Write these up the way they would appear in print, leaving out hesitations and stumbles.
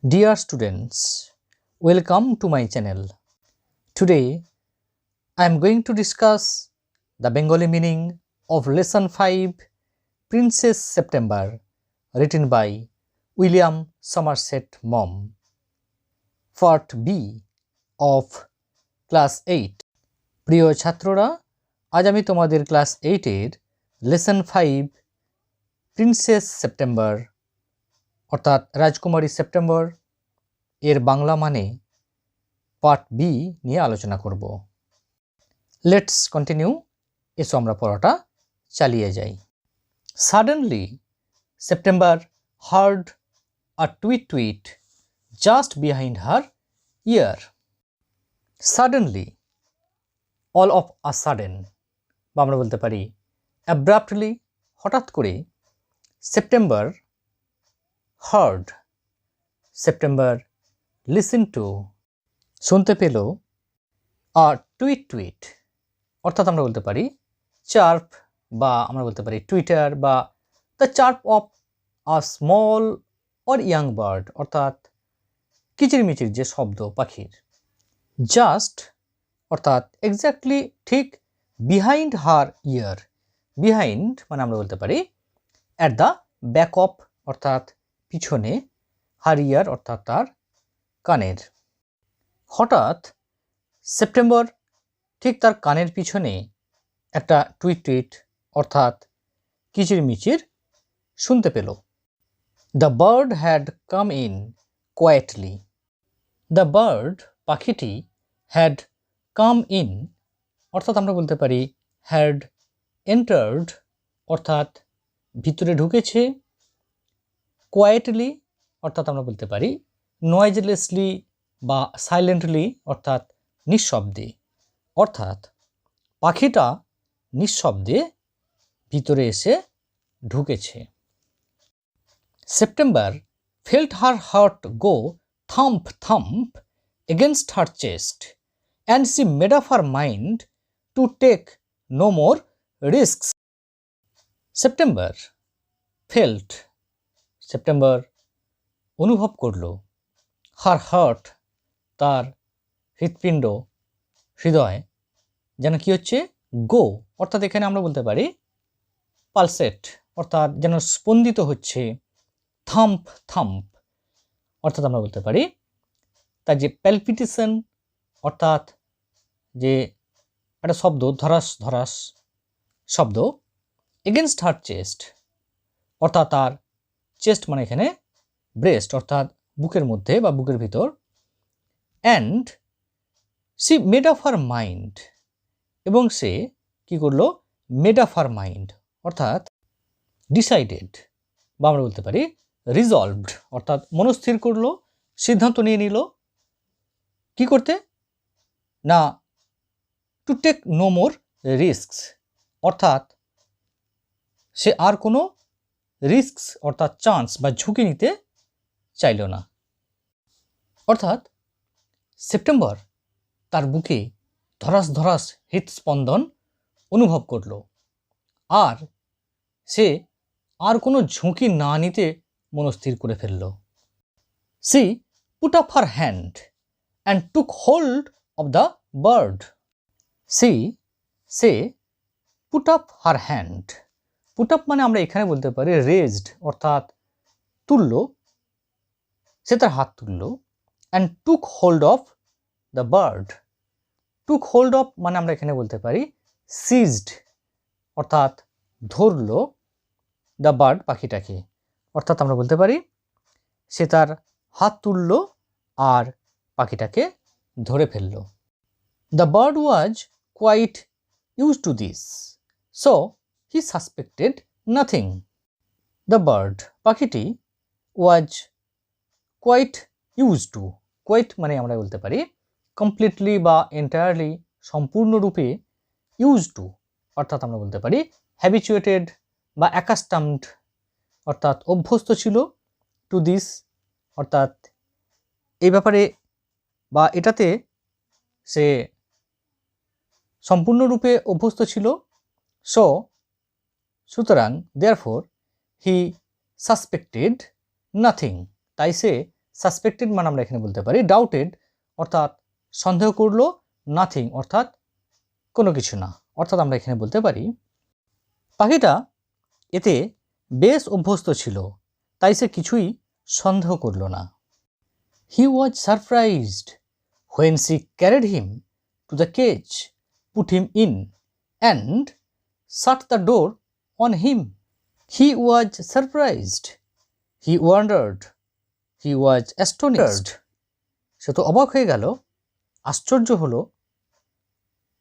Dear students, welcome to my channel. Today I am going to discuss the Bengali meaning of Lesson 5 Princess September, written by William Somerset Maugham. Part B of Class 8. প্রিয় ছাত্ররা, আজ আমি তোমাদের class 8 এর lesson 5 princess September অর্থাৎ রাজকুমারী September এর বাংলা মানে পার্ট বি নিয়ে আলোচনা করব। Let's continue. এসো আমরা পড়াটা চালিয়ে যাই। Suddenly September hard a tweet just behind her year. Suddenly, all of a sudden, বা আমরা বলতে পারি অ্যাব্রাপ্টলি, হঠাৎ করে। September hard, September listen to, শুনতে পেল। আর টুইট, অর্থাৎ আমরা বলতে পারি চার্প, বা আমরা বলতে পারি টুইটার, বা the চার্প of a small or young bird, অর্থাৎ কিচিরমিচির যে শব্দ পাখির। জাস্ট অর্থাৎ এক্স্যাক্টলি ঠিক, বিহাইন্ড হার ইয়ার, বিহাইন্ড মানে আমরা বলতে পারি অ্যাট দ্য ব্যাক অফ, অর্থাৎ পিছনে, হার ইয়ার অর্থাৎ তার কানের। হঠাৎ সেপ্টেম্বর ঠিক তার কানের পিছনে একটা টুইট অর্থাৎ কিচিরমিচির শুনতে পেল। The bird had come in quietly. The bird, পাখিটি, হ্যাড কাম ইন অর্থাৎ আমরা বলতে পারি হ্যাড এন্টার্ড অর্থাৎ ভিতরে ঢুকেছে। কোয়েটলি অর্থাৎ আমরা বলতে পারি নয়েজলেসলি বা সাইলেন্টলি অর্থাৎ নিঃশব্দে, অর্থাৎ পাখিটা নিঃশব্দে ভিতরে এসে ঢুকেছে। September felt her heart go thump thump against her chest and she made up her mind to take no more risks. September felt, September অনুভব করল, হার হার্ট তার হৃৎপিণ্ড, হৃদয় যেন কি হচ্ছে, গো অর্থাৎ এখানে আমরা বলতে পারি পালসেট অর্থাৎ যেন স্পন্দিত হচ্ছে, থাম্প থাম্প অর্থাৎ আমরা বলতে পারি তার যে প্যালপিটেশন অর্থাৎ যে একটা শব্দ, ধরাস ধরাস শব্দ। এগেনস্ট হার চেস্ট অর্থাৎ তার চেস্ট মানে এখানে ব্রেস্ট অর্থাৎ বুকের মধ্যে বা বুকের ভিতর। And she made up her mind, এবং সে কি করলো, মেড আপ হার মাইন্ড অর্থাৎ ডিসাইডেড, বা আমরা বলতে পারি রিজলভড অর্থাৎ মনস্থির করলো, সিদ্ধান্ত নিয়ে নিল কি করতে না, to take no more risks অর্থাৎ সে আর কোনো রিস্কস অর্থাৎ চান্স বা ঝুঁকি নিতে চাইল না। অর্থাৎ সেপ্টেম্বর তার বুকে ধরাস ধরাস হৃৎস্পন্দন অনুভব করল, আর সে আর কোনো ঝুঁকি না নিতে মনস্থির করে ফেলল। She put up her hand and took hold of the bird. সে put up her hand, put up মানে আমরা এখানে বলতে পারি রেজড অর্থাৎ তুলল, সে তার হাত তুলল। And took hold of the bird, took hold of মানে আমরা এখানে বলতে পারি সিজড অর্থাৎ ধরল, দ্য বার্ড পাখিটাকে, অর্থাৎ আমরা বলতে পারি সে তার হাত তুলল আর পাখিটাকে ধরে ফেলল। The bird was quite used to this, so he suspected nothing. The bird, পাখিটি, was quite used to, quite মানে আমরা বলতে পারি কমপ্লিটলি বা এন্টায়ারলি সম্পূর্ণরূপে, ইউজ টু অর্থাৎ আমরা বলতে পারি হ্যাবিচুয়েটেড বা অ্যাকাস্টামড অর্থাৎ অভ্যস্ত ছিল, টু দিস অর্থাৎ এই ব্যাপারে বা এটাতে সে সম্পূর্ণরূপে অভ্যস্ত ছিল। সুতরাং দেয়ারফোর হি সাসপেক্টেড নাথিং, তাই সে সাসপেক্টেড মানে আমরা এখানে বলতে পারি ডাউটেড অর্থাৎ সন্দেহ করলো, নাথিং অর্থাৎ কোনো কিছু না। অর্থাৎ আমরা এখানে বলতে পারি পাখিটা এতে বেশ অভ্যস্ত ছিল, তাই সে কিছুই সন্দেহ করল না। He was surprised when she carried him to the cage, put him in and shut the door on him. He was surprised, he wondered, he was astonished, সে তো অবাক হয়ে গেল, আশ্চর্য হলো।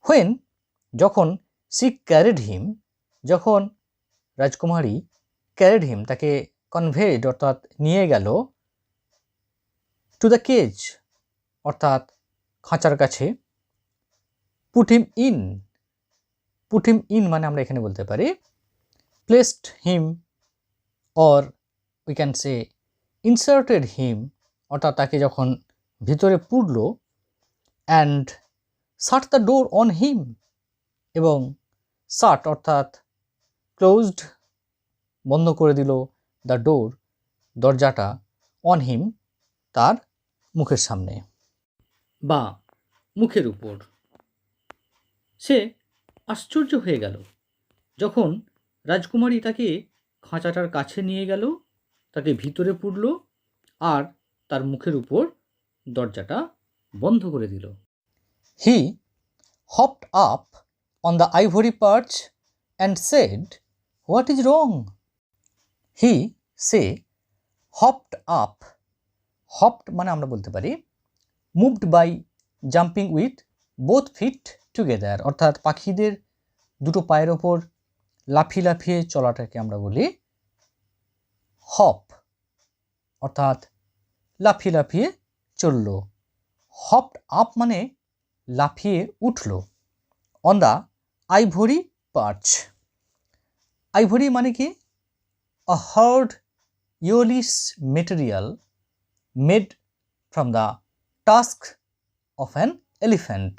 হোয়েন যখন, সি ক্যারিড হিম যখন রাজকুমারী, ক্যারিড হিম তাকে কনভেড অর্থাৎ নিয়ে গেল, টু দ্য কেজ অর্থাৎ খাঁচার কাছে, put him in, put him in মানে আমরা এখানে বলতে পারি placed him or we can say inserted him অর্থাৎ তাকে যখন ভিতরে পুরল, and shut the door on him এবং শাট অর্থাৎ ক্লোজড বন্ধ করে দিল, দ্য ডোর দরজাটা, অন হিম তার মুখের সামনে বা মুখের উপর। সে আশ্চর্য হয়ে গেল যখন রাজকুমারী তাকে খাঁচাটার কাছে নিয়ে গেল, তাকে ভিতরে পুরল আর তার মুখের উপর দরজাটা বন্ধ করে দিল। হি hopped up on the ivory perch and said, "What is wrong?" He, say, hopped up, hopped মানে আমরা বলতে পারি moved by jumping with both feet together অর্থাৎ পাখিদের দুটো পায়ের ওপর লাফিয়ে লাফিয়ে চলাটাকে আমরা বলি হপ অর্থাৎ লাফিয়ে লাফিয়ে চলল। হপড আপ মানে লাফিয়ে উঠল। অন দ্য আইভরি পার্চ, আইভরি মানে কি a hard yellowish material made from the tusk of an elephant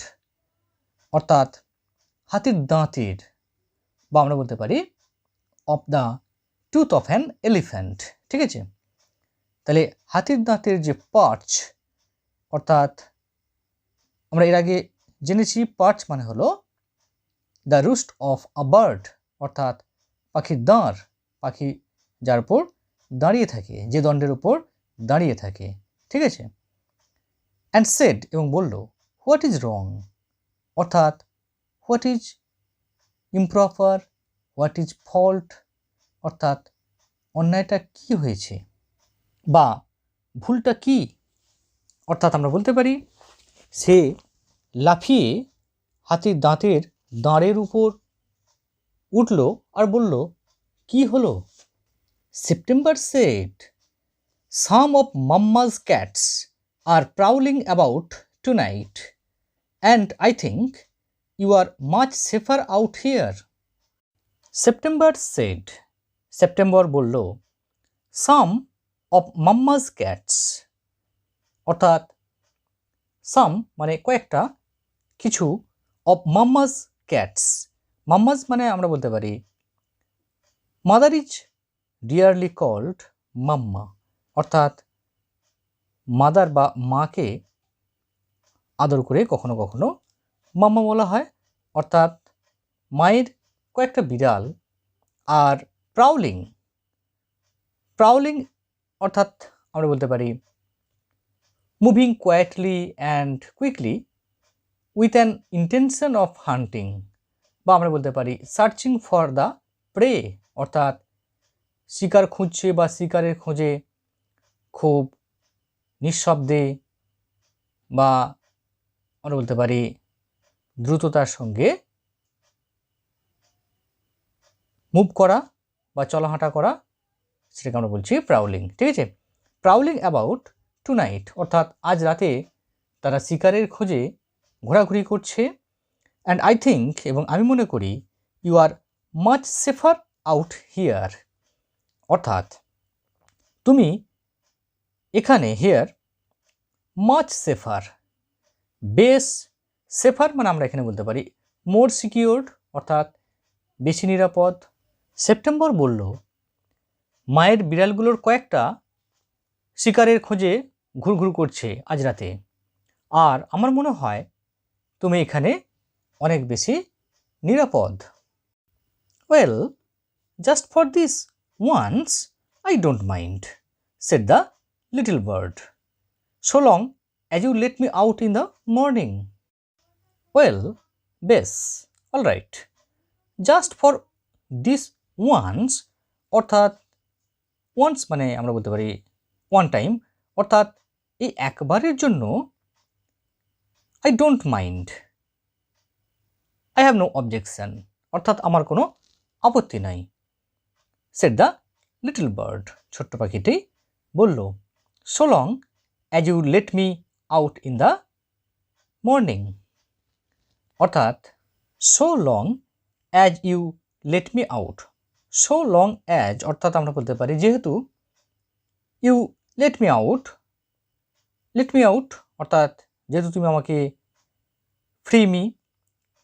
অর্থাৎ হাতির দাঁতের বা আমরা বলতে পারি of the tooth of an elephant. ঠিক আছে, তাহলে হাতির দাঁতের যে পার্চ অর্থাৎ আমরা এর আগে জেনেছি পার্চ মানে হলো দ্য রুস্ট অফ আ বার্ড অর্থাৎ পাখির দাঁড়, পাখি যার উপর দাঁড়িয়ে থাকে, যে দণ্ডের উপর দাঁড়িয়ে থাকে। ঠিক আছে, অ্যান্ড সেড এবং বলল হোয়াট ইজ রং অর্থাৎ what is improper, what is fault অর্থাৎ অন্যায়টা কি হয়েছে বা ভুলটা কি। অর্থাৎ আমরা বলতে পারি সে লাফিয়ে হাতির দাঁতের দাঁড়ের উপর উঠল আর বলল কি হলো। September said, some of mamma's cats are prowling about tonight and I think you are much safer out here. September said, September বলল সাম অফ মাম্মাজ ক্যাটস অর্থাৎ সাম মানে কয়েকটা, কিছু, অফ মাম্মাজ ক্যাটস, মাম্মাজ মানে আমরা বলতে পারি মাদার ইজ ডিয়ারলি কল্ড মাম্মা অর্থাৎ মাদার বা মাকে আদর করে কখনো কখনো মাম্মা বলা হয়। অর্থাৎ মায়ের কয়েকটা বিড়াল। আর প্রাউলিং, প্রাউলিং অর্থাৎ আমরা বলতে পারি moving quietly and quickly with an intention of hunting বা আমরা বলতে পারি সার্চিং ফর দ্য প্রে অর্থাৎ শিকার খুঁজছে বা শিকারের খোঁজে খুব নিঃশব্দে বা আমরা বলতে পারি দ্রুততার সঙ্গে মুভ করা বা চলাহাঁটা করা, সেটাকে আমরা বলছি প্রাউলিং। ঠিক আছে, প্রাউলিং অ্যাবাউট টুনাইট অর্থাৎ আজ রাতে তারা শিকারের খোঁজে ঘোরাঘুরি করছে। অ্যান্ড আই থিঙ্ক এবং আমি মনে করি you are much safer out here অর্থাৎ তুমি এখানে, হেয়ার মাচ সেফার, বেশ, সেফার মানে আমরা এখানে বলতে পারি মোর সিকিউরড অর্থাৎ বেশি নিরাপদ। সেপ্টেম্বর বলল মায়ের বিড়ালগুলোর কয়েকটা শিকারের খোঁজে ঘুরঘুর করছে আজ রাতে, আর আমার মনে হয় তুমি এখানে অনেক বেশি নিরাপদ। Well, just for this once I don't mind, said the little bird, so long as you let me out in the morning. Well, বেশ, all right, just for this once, অর্থাৎ ওয়ান্স মানে আমরা বলতে পারি ওয়ান টাইম, অর্থাৎ এই একবারের জন্য I don't mind, I have no objection, অর্থাৎ আমার কোনো আপত্তি নাই। সেড দ্য লিটল বার্ড, ছোট্ট পাখিটি বলল, so long as you let me out in the morning, অর্থাৎ so long as you let me out, so long as অর্থাৎ আমরা বলতে পারি যেহেতু ইউ লেট মি আউট অর্থাৎ যেহেতু তুমি আমাকে ফ্রি মি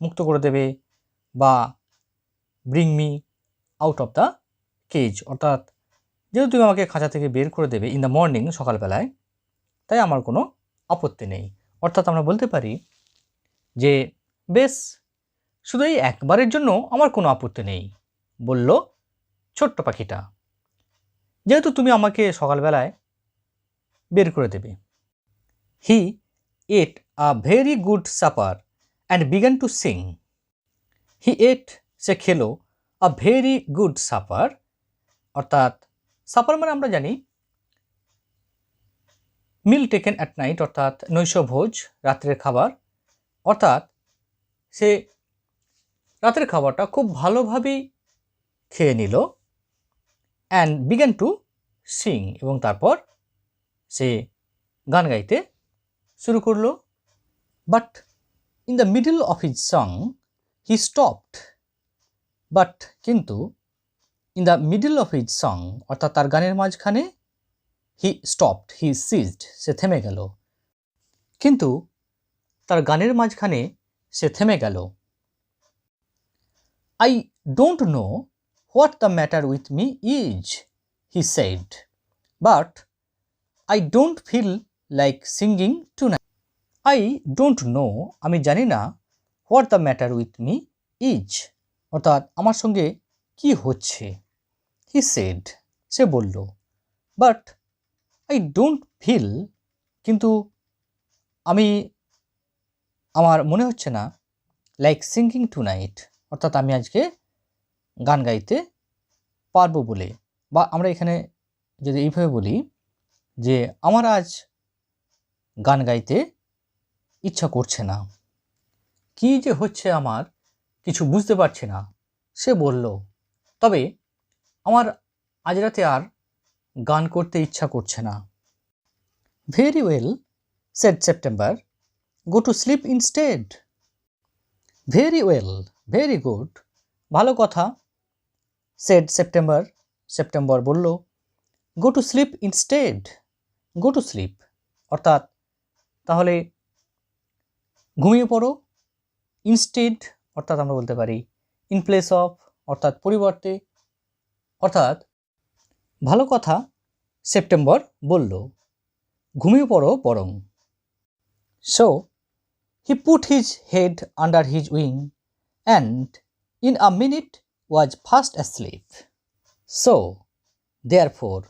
মুক্ত করে দেবে, বা bring me out of the cage অর্থাৎ যেহেতু তুমি আমাকে খাঁচা থেকে বের করে দেবে ইন দ্য মর্নিং সকালবেলায়, তাই আমার কোনো আপত্তি নেই। অর্থাৎ আমরা বলতে পারি যে বেশ, শুধু এই একবারের জন্য আমার কোনো আপত্তি নেই, বলল ছোট্ট পাখিটা, যেহেতু তুমি আমাকে সকালবেলায় বের করে দেবে। He ate a very good supper and began to sing. He ate, সে খেলো, আ ভেরি গুড সাপার, অর্থাৎ সাপার মানে আমরা জানি মিল টেকেন অ্যাট নাইট, অর্থাৎ নৈশভোজ, রাত্রের খাবার, অর্থাৎ সে রাতের খাবারটা খুব ভালোভাবেই খেয়ে নিল। অ্যান্ড বিগ্যান টু সিং, এবং তারপর সে গান গাইতে শুরু করলো। But in the middle of his song he stopped, but কিন্তু in the middle of his song অর্থাৎ তার গানের মাঝখানে, হি স্টপড, হি সিজড, সে থেমে গেল, কিন্তু তার গানের মাঝখানে সে থেমে গেল। I don't know what the matter with me is, he said, but I don't feel like singing tonight. I don't know, আমি জানি না, what the matter with me is, অর্থাৎ আমার সঙ্গে কি হচ্ছে, he said, সে বলল, but I don't feel, কিন্তু আমার মনে হচ্ছে না, like singing tonight, অর্থাৎ আমি আজকে গান গাইতে পারবো বলে, বা আমরা এখানে যদি এইভাবে বলি যে আমার আজ গান গাইতে ইচ্ছা করছে না, কি যে হচ্ছে আমার কিছু বুঝতে পারছি না, সে বলল, তবে আমার আজ রাতে আর গান করতে ইচ্ছা করছে না। Very well, said September, go to sleep instead. Very well, very good, ভালো কথা, সেড সেপ্টেম্বর, সেপ্টেম্বর বলল, go to sleep instead, go to sleep, অর্থাৎ তাহলে ঘুমিয়ে পড়ো, ইনস্টেড অর্থাৎ আমরা বলতে পারি ইন প্লেস অফ, অর্থাৎ পরিবর্তে, অর্থাৎ ভালো কথা, সেপ্টেম্বর বলল, ঘুমিয়ে পড়ো বরং। So he put his head under his wing and in a minute was fast asleep. So, therefore,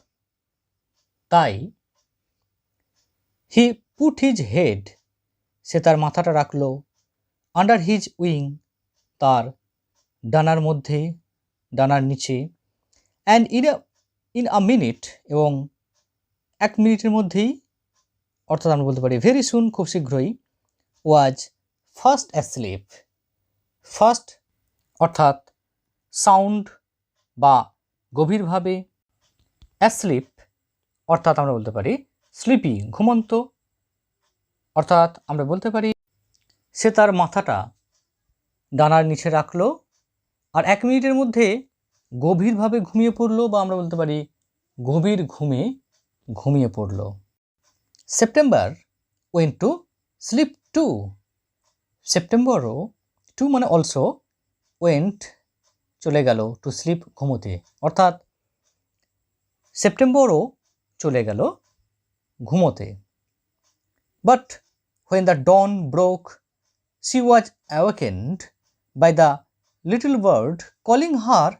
তাই, he put his head, সে তার মাথাটা রাখলো, under his wing, তার ডানার মধ্যে, ডানার নিচে, and in a minute, এবং এক মিনিটের মধ্যেই, অর্থাৎ আমরা বলতে পারি ভেরি সুন, খুব শীঘ্রই, was fast asleep. ফার্স্ট অর্থাৎ সাউন্ড বা গভীরভাবে, অ্যাসলিপ অর্থাৎ আমরা বলতে পারি স্লিপি, ঘুমন্ত, অর্থাৎ আমরা বলতে পারি সে তার মাথাটা ডানার নিচে রাখলো আর 1 মিনিটের মধ্যে গভীরভাবে ঘুমিয়ে পড়লো, বা আমরা বলতে পারি গভীর ঘুমে ঘুমিয়ে পড়লো। September went to sleep too, সেপ্টেম্বরও, টু মানে অলসো, ওয়েন্ট চলে গেল, টু স্লিপ ঘুমোতে, অর্থাৎ সেপ্টেম্বরও চলে গেল ঘুমোতে। But when the dawn broke, she was awakened by the little bird calling her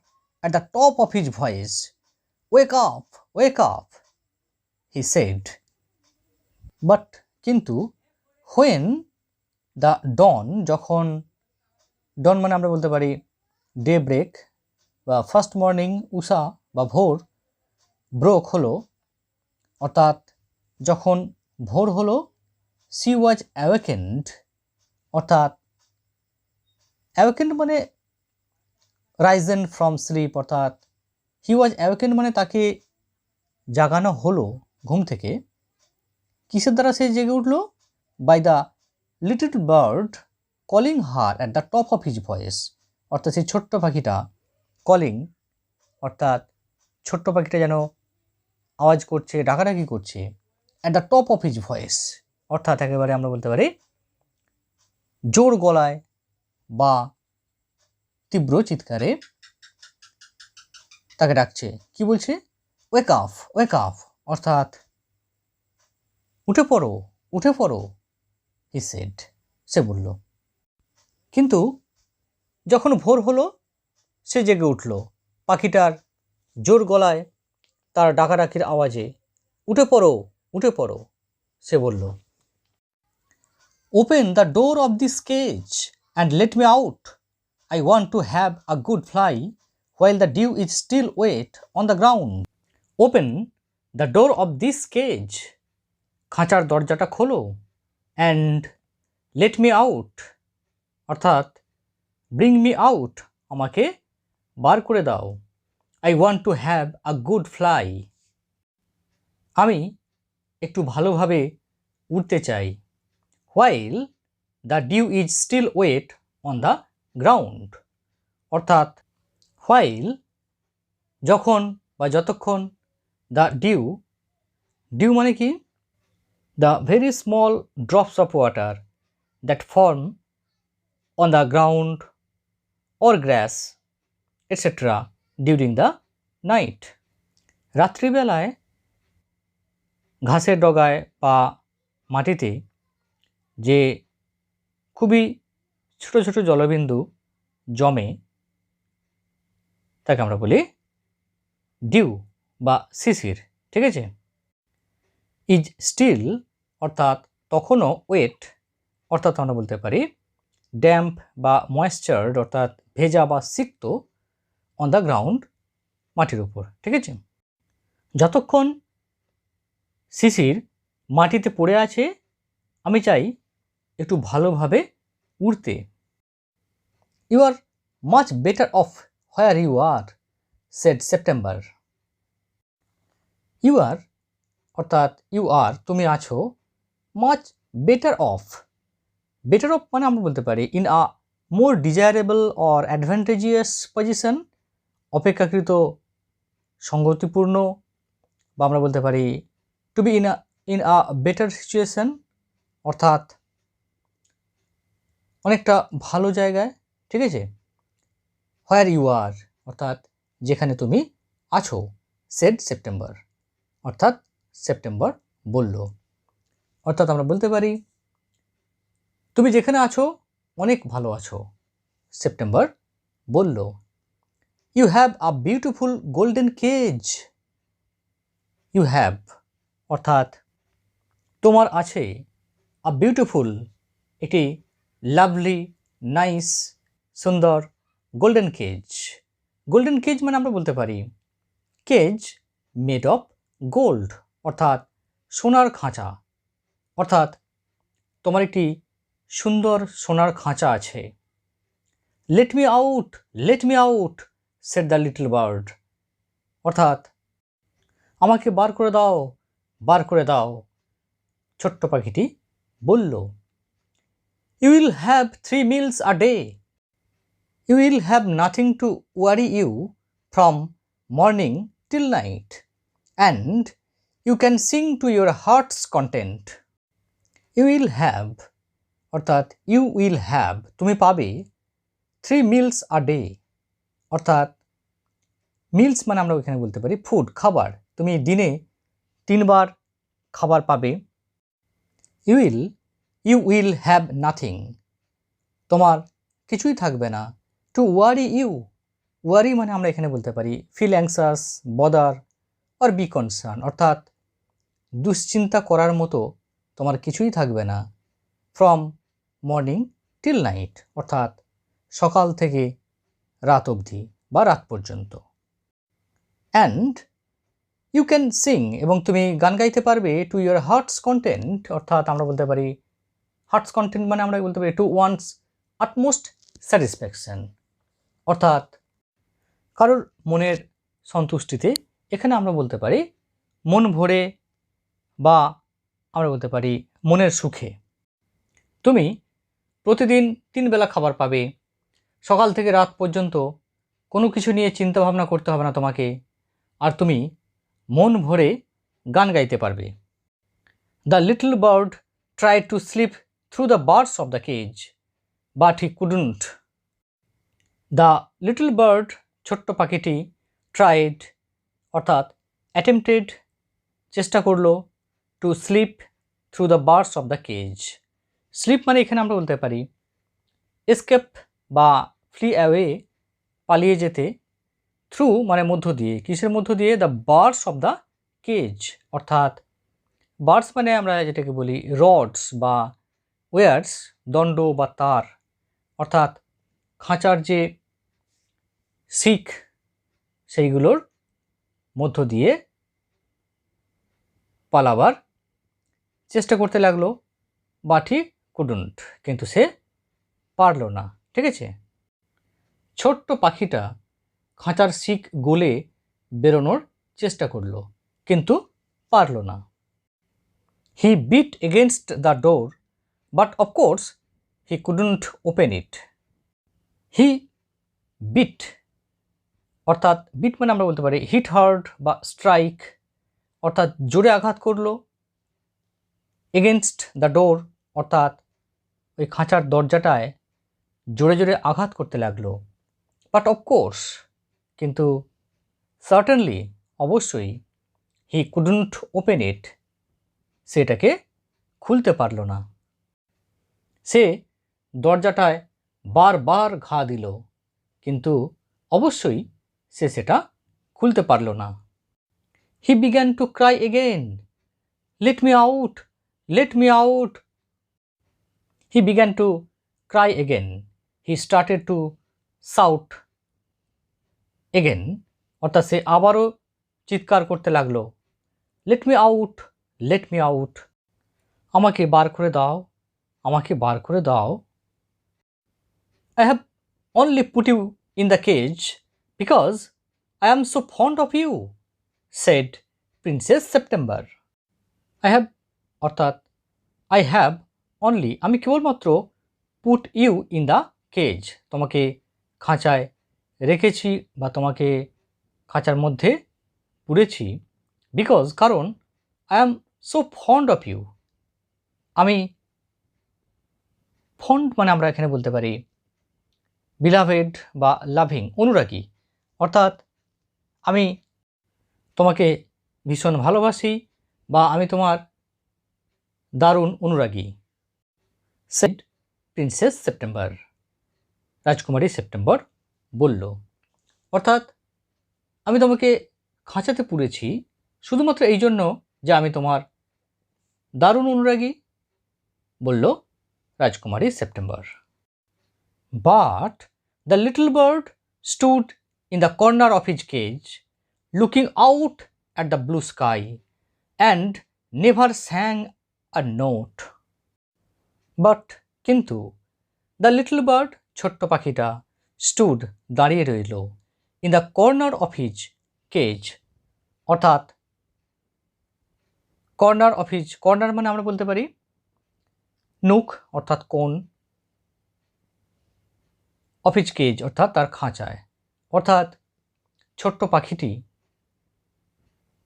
at the top of his voice. Wake up, wake up, he said. But কিন্তু when the dawn, যখন dawn মানে আমরা বলতে পারি day break বা first morning উষা বা ভোর, broke হলো অর্থাৎ যখন ভোর হলো, she was awakened অর্থাৎ awakened মানে রাইজেন ফ্রম স্লিপ, অর্থাৎ he was awakened মানে তাকে জাগানো হলো ঘুম থেকে। কিসের দ্বারা সে জেগে উঠলো? By the little bird calling her at the top of his voice, অর্থাৎ সেই ছোট্ট পাখিটা কলিং অর্থাৎ ছোট্ট পাখিটা যেন আওয়াজ করছে, ডাকাডাকি করছে, at the top of his voice অর্থাৎ একেবারে আমরা বলতে পারি জোর গলায় বা তীব্র চিৎকারে তাকে ডাকছে। কি বলছে? ওয়েক আপ, ওয়েক আপ অর্থাৎ উঠে পড়ো, উঠে পড়ো, হি সেড, সে বলল। কিন্তু যখন ভোর হলো, সে জেগে উঠল পাখিটার জোর গলায় তার ডাকাডাকির আওয়াজে। উঠে পড়ো, উঠে পড়ো, সে বলল। Open the door of this cage and let me out, I want to have a good fly while the dew is still wet on the ground. Open the door of this cage. খাঁচার দরজাটা খোলো। And let me out অর্থাৎ bring me out, আমাকে বার করে দাও। I want to have a good fly. আমি একটু ভালোভাবে উড়তে চাই। While the dew is still wet on the ground অর্থাৎ while যখন বা যতক্ষণ, দ্য ডিউ, ডিউ মানে কি? The very small drops of water that form on the ground or glass etcetera during the night. রাত্রিবেলায় ঘাসের ডগায় বা মাটিতে যে খুবই ছোট ছোট জলবিন্দু জমে তাকে আমরা বলি ডিউ বা শিশির। ঠিক আছে? ইজ স্টিল অর্থাৎ তখনও, ওয়েট অর্থাৎ আমরা বলতে পারি ড্যাম্প বা ময়েশ্চার্ড অর্থাৎ ভেজা বা সিক্ত, অন দ্য গ্রাউন্ড মাটির উপর। ঠিক আছে? যতক্ষণ শিশির মাটিতে পড়ে আছে, আমি চাই একটু ভালোভাবে উড়তে। You are much better off where you are, said September. You are অর্থাৎ ইউ আর তুমি আছো, much better off, better off মানে আমরা বলতে পারি in a more desirable or advantageous position, অপেক্ষাকৃত সঙ্গতিপূর্ণ, বা আমরা বলতে পারি to be in a better situation অর্থাৎ অনেকটা ভালো জায়গায়। ঠিক আছে? হোয়ার ইউ আর অর্থাৎ যেখানে তুমি আছো, সেড সেপ্টেম্বর অর্থাৎ সেপ্টেম্বর বলল। অর্থাৎ আমরা বলতে পারি তুমি যেখানে আছো অনেক ভালো আছো, সেপ্টেম্বর বলল। You have a beautiful golden cage, you have অর্থাৎ তোমার আছে, আ বিউটিফুল একটি লাভলি, নাইস, সুন্দর, গোল্ডেন কেজ। গোল্ডেন কেজ মানে আমরা বলতে পারি কেজ মেড অফ গোল্ড অর্থাৎ সোনার খাঁচা, অর্থাৎ তোমার একটি সুন্দর সোনার খাঁচা আছে। Late me out, let me out, shed the little bird অর্থাৎ আমাকে বার করে দাও, বার করে দাও, ছোট্ট পাখিটি বলল। You will have 3 meals a day. You will have nothing to worry you from morning till night, and you can sing to your heart's content. You will have অর্থাৎ you will have তুমি পাবে 3 meals a day অর্থাৎ mills মানে আমরা এখানে বলতে পারি food, খাবার। তুমি দিনে 3 বার খাবার পাবে। ইউ উইল হ্যাভ নাথিং, তোমার কিছুই থাকবে না। টু ওয়ারি ইউ, ওয়ারি মানে আমরা এখানে বলতে পারি feel anxious, bother or be concern, অর্থাৎ দুশ্চিন্তা করার মতো তোমার কিছুই থাকবে না। ফ্রম মর্নিং টিল নাইট, অর্থাৎ সকাল থেকে রাত অবধি বা রাত পর্যন্ত। অ্যান্ড ইউ ক্যান সিং, এবং তুমি গান গাইতে পারবে টু ইয়োর হার্টস কন্টেন্ট, অর্থাৎ আমরা বলতে পারি হার্টস কন্টেন্ট মানে আমরা বলতে পারি টু ওয়ান্স আটমোস্ট স্যাটিসফ্যাকশন, অর্থাৎ কারোর মনের সন্তুষ্টিতে। এখানে আমরা বলতে পারি মন ভরে, বা আমরা বলতে পারি মনের সুখে। তুমি প্রতিদিন 3 বেলা খাবার পাবে, সকাল থেকে রাত পর্যন্ত কোনো কিছু নিয়ে চিন্তা ভাবনা করতে হবে না তোমাকে, আর তুমি মন ভরে গান গাইতে পারবে। The little bird tried to slip through the bars of the cage but he couldn't. The little bird, ছোট্ট পাখিটি, ট্রাইড অর্থাৎ অ্যাটেম্পটেড, চেষ্টা করলো, to slip through the bars of the cage. Slip মানে এখানে আমরা বলতে পারি এসকেপ বা ফ্লি অ্যাওয়ে, পালিয়ে যেতে। থ্রু মানে মধ্য দিয়ে, কিসের মধ্য দিয়ে? The bars of the cage, অর্থাৎ বার্স মানে আমরা যেটাকে বলি রডস বা ওয়ার্স, দণ্ড বা তার, অর্থাৎ খাঁচার যে শিক সেইগুলোর মধ্য দিয়ে পালাবার চেষ্টা করতে লাগলো, বাট হি কুডন্ট, কিন্তু সে পারল না। ঠিক আছে, ছোট্ট পাখিটা খাঁচার শিক গলে বেরোনোর চেষ্টা করলো, কিন্তু পারল না। He beat against the door but of course he couldn't open it. He beat, অর্থাৎ বিট মানে আমরা বলতে পারি হিট হার্ড বা স্ট্রাইক, অর্থাৎ জোরে আঘাত করলো। এগেনস্ট দ্য ডোর, অর্থাৎ ওই খাঁচার দরজাটায় জোরে জোরে আঘাত করতে লাগলো। বাট অফকোর্স, কিন্তু সার্টেনলি, অবশ্যই, হি কুডন্ট ওপেন ইট, সেটাকে খুলতে পারল না। সে দরজাটায় বারবার ঘা দিল, কিন্তু অবশ্যই সে সেটা খুলতে পারল না। He began to cry again, let me out, let me out. He began to cry again, he started to shout again, অর্থাৎ সে আবারও চিৎকার করতে লাগলো, let me out, let me out, আমাকে বার করে দাও, আমাকে বার করে দাও। I have only put you in the cage because I am so fond of you, said Princess September. I have, অর্থাৎ I have only, আমি কেবলমাত্র put you in the cage, তোমাকে খাঁচায় রেখেছি বা তোমাকে খাঁচার মধ্যে পুরেছি, বিকজ, কারণ, I am so fond of you, আমি ফন্ড মানে আমরা এখানে বলতে পারি বিলাভেড বা লাভিং, অনুরাগী, অর্থাৎ আমি তোমাকে ভীষণ ভালোবাসি বা আমি তোমার দারুণ অনুরাগী। সেড প্রিন্সেস সেপ্টেম্বর, রাজকুমারী সেপ্টেম্বর বলল, অর্থাৎ আমি তোমাকে খাঁচাতে পুরেছি শুধুমাত্র এই জন্য যে আমি তোমার দারুণ অনুরাগী, বলল রাজকুমারী September. But the little bird stood in the corner of his cage, looking out at the blue sky, and never sang a note. But, কিন্তু, the little bird, ছোট্ট পাখিটা, stood, দাঁড়িয়ে রইল, in the corner of his cage, অর্থাৎ corner of his, corner মানে আমরা বলতে পারি নুক অর্থাৎ কোণ, অফ হিজ কেজ অর্থাৎ তার খাঁচায়, অর্থাৎ ছোট্ট পাখিটি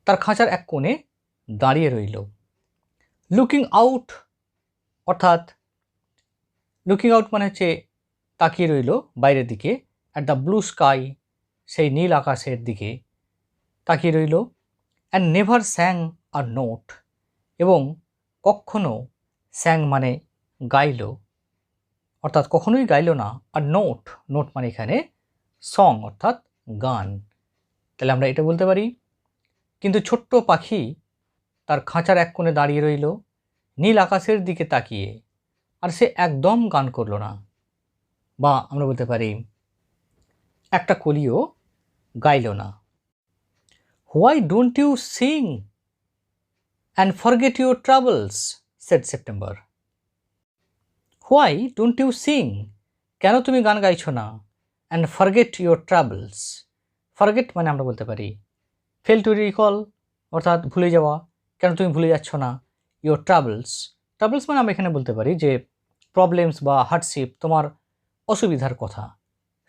তার খাঁচার এক কোণে দাঁড়িয়ে রইল। লুকিং আউট, অর্থাৎ লুকিং আউট মানে হচ্ছে তাকিয়ে রইল বাইরের দিকে, অ্যাট দ্য ব্লু স্কাই, সেই নীল আকাশের দিকে তাকিয়ে রইল। অ্যান্ড নেভার স্যাং আ নোট, এবং কখনো স্যাং মানে গাইল, অর্থাৎ কখনোই গাইল না। আর নোট, নোট মানে এখানে সং অর্থাৎ গান। তাহলে আমরা এটা বলতে পারি, কিন্তু ছোট্ট পাখি তার খাঁচার এক কোণে দাঁড়িয়ে রইল নীল আকাশের দিকে তাকিয়ে, আর সে একদম গান করলো না। বা আমরা বলতে পারি, একটা কলিও গাইল না। Why don't you sing and forget your travels, said September. Why don't you sing, কেন তুমি গান গাইছো না? And forget your travels, forget মানে আমরা বলতে পারি ফেল টু রিকল, অর্থাৎ ভুলে যাওয়া, কেন তুমি ভুলে যাচ্ছ না? ইউর ট্রাভেলস, ট্রাভেলস মানে আমরা এখানে বলতে পারি যে প্রবলেমস বা হার্ডশিপ, তোমার অসুবিধার কথা।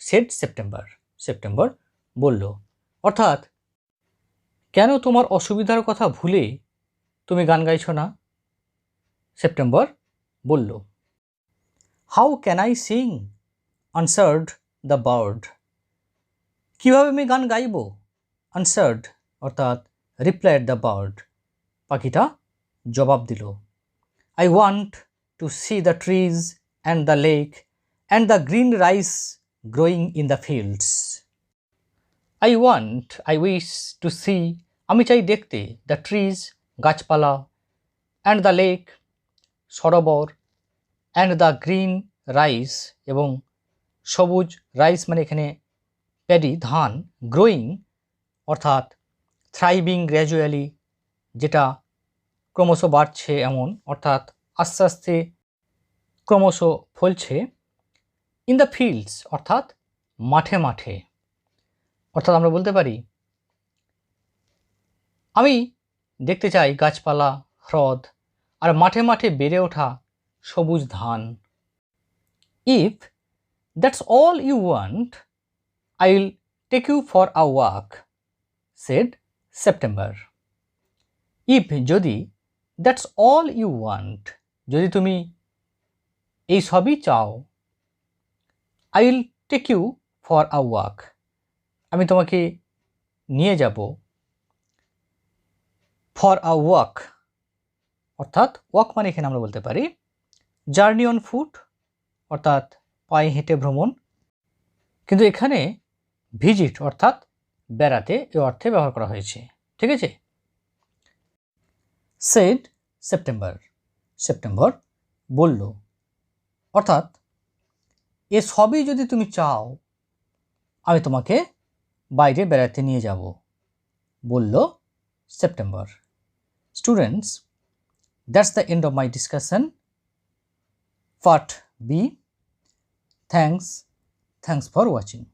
সেড সেপ্টেম্বর, সেপ্টেম্বর বলল, অর্থাৎ কেন তোমার অসুবিধার কথা ভুলে তুমি গান গাইছো না? সেপ্টেম্বর বলল। How can I sing, answered the bird, কীভাবে আমি গান গাইব? আনসার্ড অর্থাৎ রিপ্লাইড দ্য বার্ড, পাখিটা জবাব দিল। I want to see the trees and the lake and the green rice growing in the fields. I want, I wish to see, আমি চাই দেখতে, দ্য ট্রিজ গাছপালা, অ্যান্ড দ্য লেক সরোবর, and the green rice এবং সবুজ, rice মানে এখানে paddy ধান, গ্রোয়িং অর্থাৎ থ্রাইভিং গ্র্যাজুয়ালি, যেটা ক্রমশ বাড়ছে এমন, অর্থাৎ আস্তে আস্তে ক্রমশ ফলছে। ইন দ্য ফিল্ডস অর্থাৎ মাঠে মাঠে, অর্থাৎ আমরা বলতে পারি আমি দেখতে চাই গাছপালা, হ্রদ আর মাঠে মাঠে বেড়ে ওঠা সবুজ ধান। If that's all you want, I will take you for a walk, said September. If যদি, দ্যাটস অল ইউ ওয়ান্ট যদি তুমি এই সবই চাও, I will take you for a walk আমি তোমাকে নিয়ে যাব, ফর আ ওয়াক অর্থাৎ ওয়াক মানে এখানে আমরা বলতে পারি জার্নি অন ফুট, অর্থাৎ পায়ে হেঁটে ভ্রমণ, কিন্তু এখানে ভিজিট অর্থাৎ বেড়াতে এই অর্থে ব্যবহার করা হয়েছে। ঠিক আছে। সেড সেপ্টেম্বর, সেপ্টেম্বর বলল, অর্থাৎ এ সবই যদি তুমি চাও আমি তোমাকে বাইরে বেড়াতে নিয়ে যাব, বলল September. Students, that's the end of my discussion, part B. Thanks for watching.